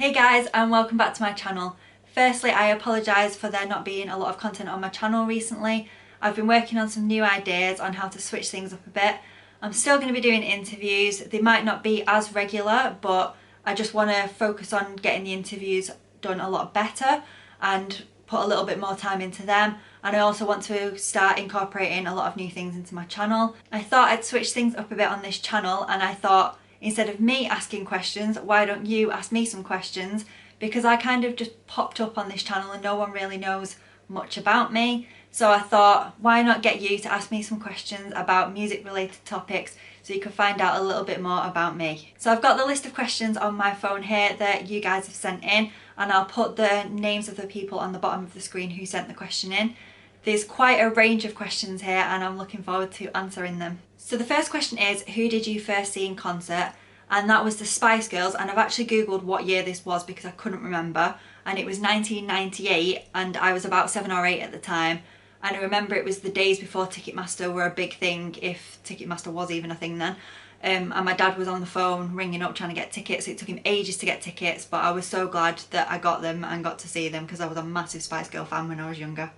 Hey guys, and welcome back to my channel. Firstly, I apologise for there not being a lot of content on my channel recently. I've been working on some new ideas on how to switch things up a bit. I'm still going to be doing interviews. They might not be as regular, but I just want to focus on getting the interviews done a lot better and put a little bit more time into them. And I also want to start incorporating a lot of new things into my channel. I thought I'd switch things up a bit on this channel, and I thought instead of me asking questions, why don't you ask me some questions? Because I kind of just popped up on this channel and no one really knows much about me. So I thought, why not get you to ask me some questions about music related topics so you can find out a little bit more about me. So I've got the list of questions on my phone here that you guys have sent in, and I'll put the names of the people on the bottom of the screen who sent the question in. There's quite a range of questions here and I'm looking forward to answering them. So the first question is, who did you first see in concert? And that was the Spice Girls, and I've actually googled what year this was because I couldn't remember, and it was 1998 and I was about 7 or 8 at the time. And I remember it was the days before Ticketmaster were a big thing, if Ticketmaster was even a thing then. And my dad was on the phone ringing up trying to get tickets. It took him ages to get tickets, but I was so glad that I got them and got to see them because I was a massive Spice Girl fan when I was younger.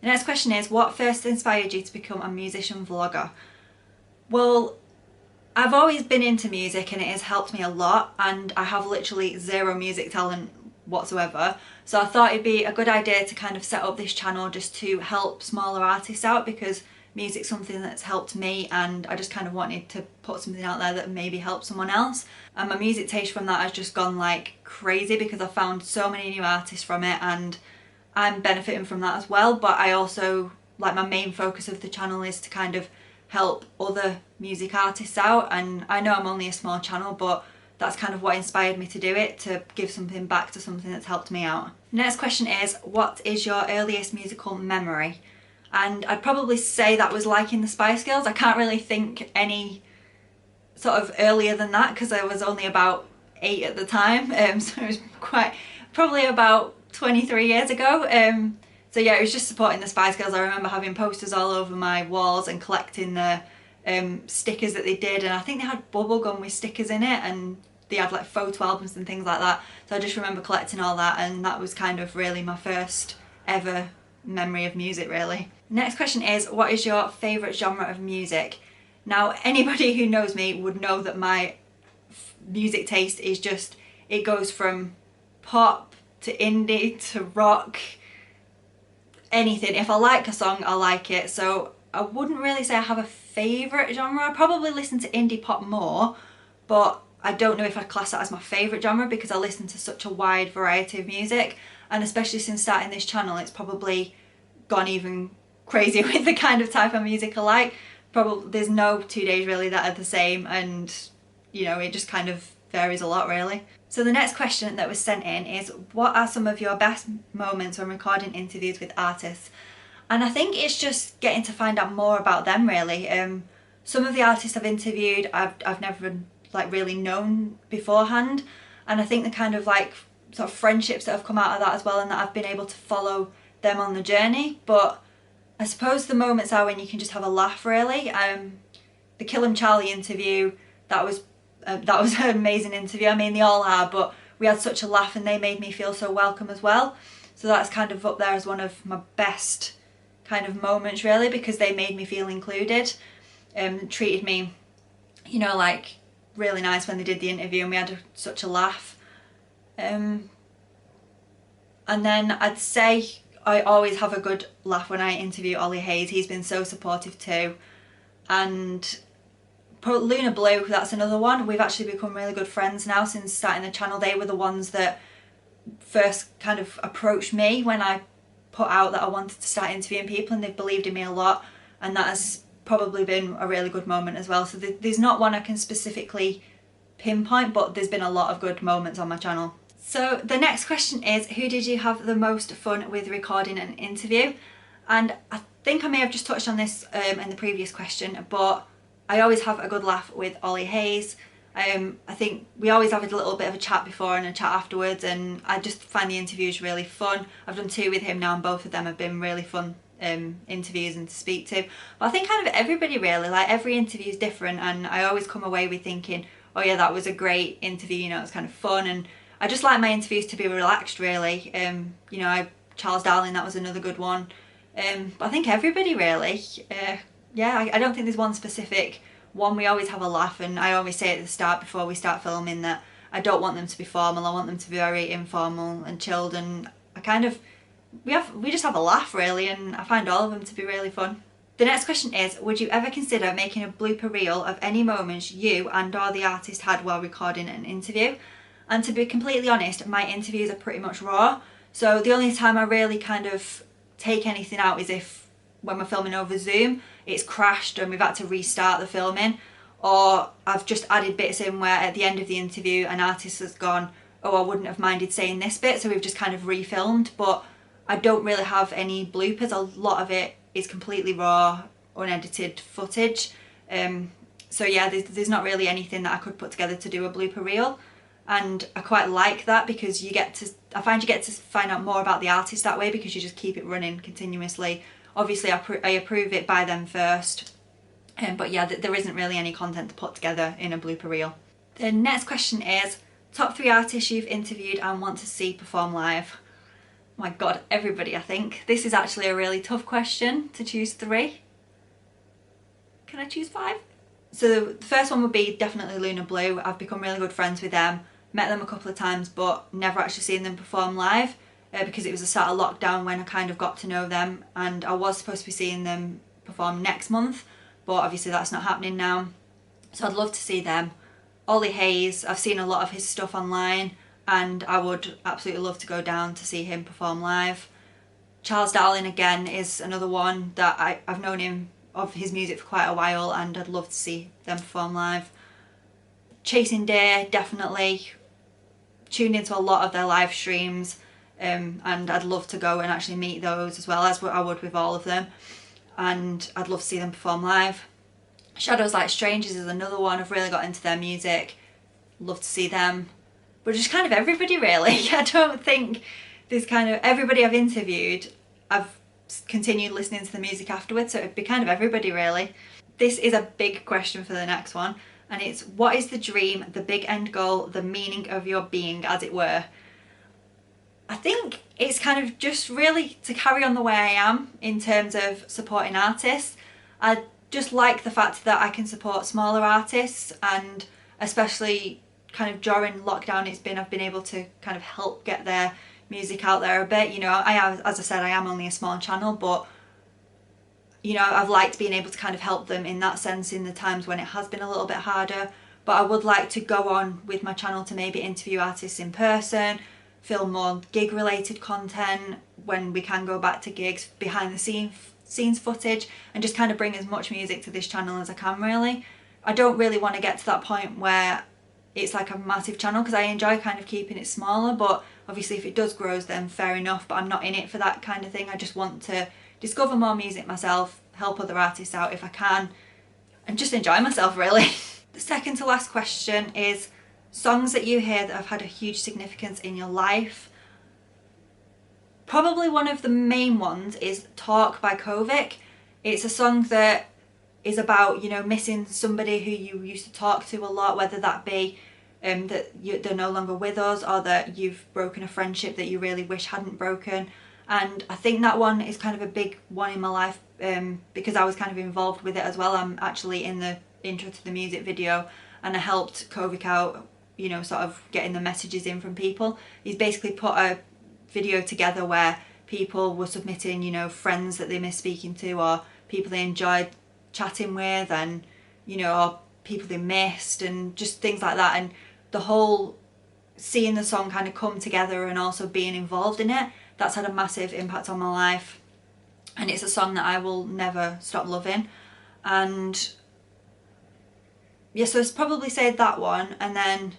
The next question is, what first inspired you to become a musician vlogger? Well, I've always been into music and it has helped me a lot, and I have literally zero music talent whatsoever. So I thought it'd be a good idea to kind of set up this channel just to help smaller artists out, because music's something that's helped me and I just kind of wanted to put something out there that maybe help someone else. And my music taste from that has just gone like crazy because I found so many new artists from it and I'm benefiting from that as well. But I also, like, my main focus of the channel is to kind of help other music artists out, and I know I'm only a small channel, but that's kind of what inspired me to do it, to give something back to something that's helped me out. Next question is, what is your earliest musical memory? And I'd probably say that was liking the Spice Girls. I can't really think any sort of earlier than that because I was only about 8 at the time, so it was probably about 23 years ago. So yeah, it was just supporting the Spice Girls. I remember having posters all over my walls and collecting the stickers that they did, and I think they had bubblegum with stickers in it, and they had like photo albums and things like that. So I just remember collecting all that, and that was kind of really my first ever memory of music, really. Next question is, what is your favourite genre of music? Now, anybody who knows me would know that my music taste is just, it goes from pop to indie to rock, anything. If I like a song, I like it. So I wouldn't really say I have a favourite genre. I probably listen to indie pop more, but I don't know if I'd class that as my favourite genre because I listen to such a wide variety of music, and especially since starting this channel it's probably gone even crazier with the kind of type of music I like. Probably there's no 2 days really that are the same, and you know, it just kind of varies a lot really. So the next question that was sent in is, what are some of your best moments when recording interviews with artists? And I think it's just getting to find out more about them really. Some of the artists I've interviewed I've never like really known beforehand, and I think the kind of like sort of friendships that have come out of that as well, and that I've been able to follow them on the journey. But I suppose the moments are when you can just have a laugh really. The Kill 'Em Charlie interview, that was an amazing interview. I mean, they all are, but we had such a laugh and they made me feel so welcome as well. So that's kind of up there as one of my best kind of moments really, because they made me feel included, treated me, you know, like really nice when they did the interview, and we had such a laugh. And then I'd say I always have a good laugh when I interview Ollie Hayes. He's been so supportive too. And Luna Blue, that's another one. We've actually become really good friends now since starting the channel. They were the ones that first kind of approached me when I put out that I wanted to start interviewing people, and they've believed in me a lot, and that has probably been a really good moment as well. So there's not one I can specifically pinpoint, but there's been a lot of good moments on my channel. So the next question is, who did you have the most fun with recording an interview? And I think I may have just touched on this in the previous question, but I always have a good laugh with Ollie Hayes. I think we always have a little bit of a chat before and a chat afterwards, and I just find the interviews really fun. I've done 2 with him now and both of them have been really fun interviews and to speak to. But I think kind of everybody really, like every interview is different, and I always come away with thinking, oh yeah, that was a great interview, you know, it's kind of fun. And I just like my interviews to be relaxed really. You know, Charles Darling, that was another good one. But I think everybody really. Yeah, I don't think there's one specific one. We always have a laugh, and I always say at the start before we start filming that I don't want them to be formal. I want them to be very informal and chilled, and we just have a laugh really, and I find all of them to be really fun. The next question is, would you ever consider making a blooper reel of any moments you and or the artist had while recording an interview? And to be completely honest, my interviews are pretty much raw, so the only time I really kind of take anything out is if when we're filming over Zoom it's crashed and we've had to restart the filming, or I've just added bits in where at the end of the interview an artist has gone, oh, I wouldn't have minded saying this bit, so we've just kind of refilmed. But I don't really have any bloopers. A lot of it is completely raw, unedited footage. So yeah, there's not really anything that I could put together to do a blooper reel, and I quite like that because I find you get to find out more about the artist that way, because you just keep it running continuously. Obviously I approve it by them first, but yeah, there isn't really any content to put together in a blooper reel. The next question is, top 3 artists you've interviewed and want to see perform live. Oh my god, everybody, I think. This is actually a really tough question to choose 3. Can I choose 5? So the first one would be definitely Luna Blue. I've become really good friends with them, met them a couple of times, but never actually seen them perform live because it was the start of lockdown when I kind of got to know them, and I was supposed to be seeing them perform next month, but obviously that's not happening now. So I'd love to see them. Ollie Hayes, I've seen a lot of his stuff online, and I would absolutely love to go down to see him perform live. Charles Darling again is another one that I've known him of his music for quite a while, and I'd love to see them perform live. Chasing Day, definitely. Tuned into a lot of their live streams, and I'd love to go and actually meet those as well, as I would with all of them, and I'd love to see them perform live. Shadows Like Strangers is another one. I've really got into their music, love to see them. But just kind of everybody really. I don't think there's kind of everybody I've interviewed, I've continued listening to the music afterwards, so it'd be kind of everybody really. This is a big question for the next one, and it's, what is the dream, the big end goal, the meaning of your being, as it were? I think it's kind of just really to carry on the way I am in terms of supporting artists. I just like the fact that I can support smaller artists, and especially kind of during lockdown I've been able to kind of help get their music out there a bit. You know, as I said, I am only a small channel, but you know, I've liked being able to kind of help them in that sense in the times when it has been a little bit harder. But I would like to go on with my channel to maybe interview artists in person, film more gig related content when we can go back to gigs, behind the scenes footage, and just kind of bring as much music to this channel as I can really. I don't really want to get to that point where it's like a massive channel, because I enjoy kind of keeping it smaller, but obviously if it does grow then fair enough, but I'm not in it for that kind of thing. I just want to discover more music myself, help other artists out if I can, and just enjoy myself really. The second to last question is songs that you hear that have had a huge significance in your life. Probably one of the main ones is Talk by Kovic. It's a song that is about, you know, missing somebody who you used to talk to a lot, whether that be that they're no longer with us, or that you've broken a friendship that you really wish hadn't broken. And I think that one is kind of a big one in my life, because I was kind of involved with it as well. I'm actually in the intro to the music video, and I helped Kovic out, you know, sort of getting the messages in from people. He's basically put a video together where people were submitting, you know, friends that they miss speaking to, or people they enjoyed chatting with, and you know, or people they missed, and just things like that. And the whole seeing the song kind of come together and also being involved in it, that's had a massive impact on my life, and it's a song that I will never stop loving. And yeah, so I'd probably say that one, and then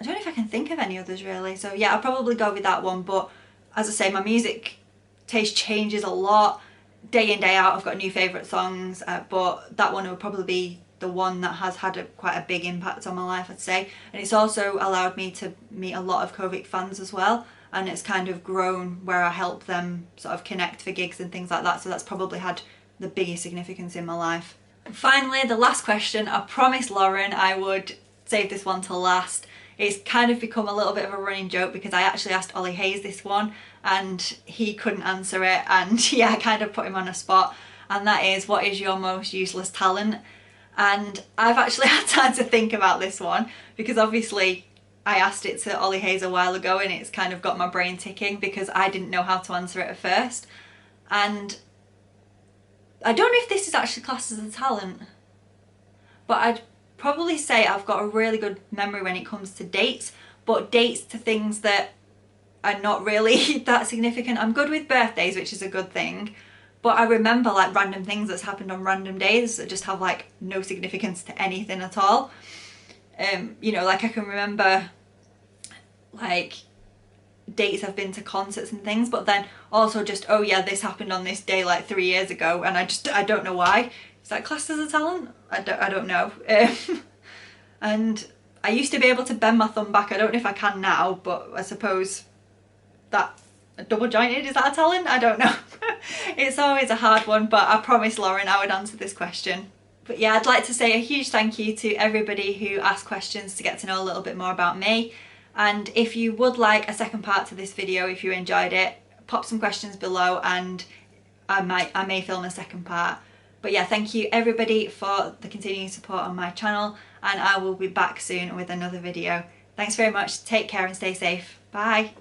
I don't know if I can think of any others really. So yeah, I'll probably go with that one. But as I say, my music taste changes a lot day in, day out. I've got new favourite songs, but that one would probably be the one that has had quite a big impact on my life, I'd say. And it's also allowed me to meet a lot of Kovic fans as well, and it's kind of grown where I help them sort of connect for gigs and things like that. So that's probably had the biggest significance in my life. And finally, the last question, I promised Lauren I would save this one till last, It's kind of become a little bit of a running joke because I actually asked Ollie Hayes this one and he couldn't answer it, and yeah, I kind of put him on a spot, and that is, what is your most useless talent? And I've actually had time to think about this one because obviously I asked it to Ollie Hayes a while ago and it's kind of got my brain ticking because I didn't know how to answer it at first. And I don't know if this is actually classed as a talent, but I'd probably say I've got a really good memory when it comes to dates, but dates to things that are not really that significant. I'm good with birthdays, which is a good thing, but I remember like random things that's happened on random days that just have like no significance to anything at all. You know, like I can remember like dates I've been to, concerts and things, but then also just, oh yeah, this happened on this day like 3 years ago and I don't know why. Is that classed as a talent? I don't know. And I used to be able to bend my thumb back. I don't know if I can now, but I suppose that double jointed, is that a talent? I don't know. It's always a hard one, but I promised Lauren I would answer this question. But yeah, I'd like to say a huge thank you to everybody who asked questions to get to know a little bit more about me. And if you would like a second part to this video, if you enjoyed it, pop some questions below and I may film a second part. But yeah, thank you everybody for the continuing support on my channel, and I will be back soon with another video. Thanks very much, take care and stay safe. Bye.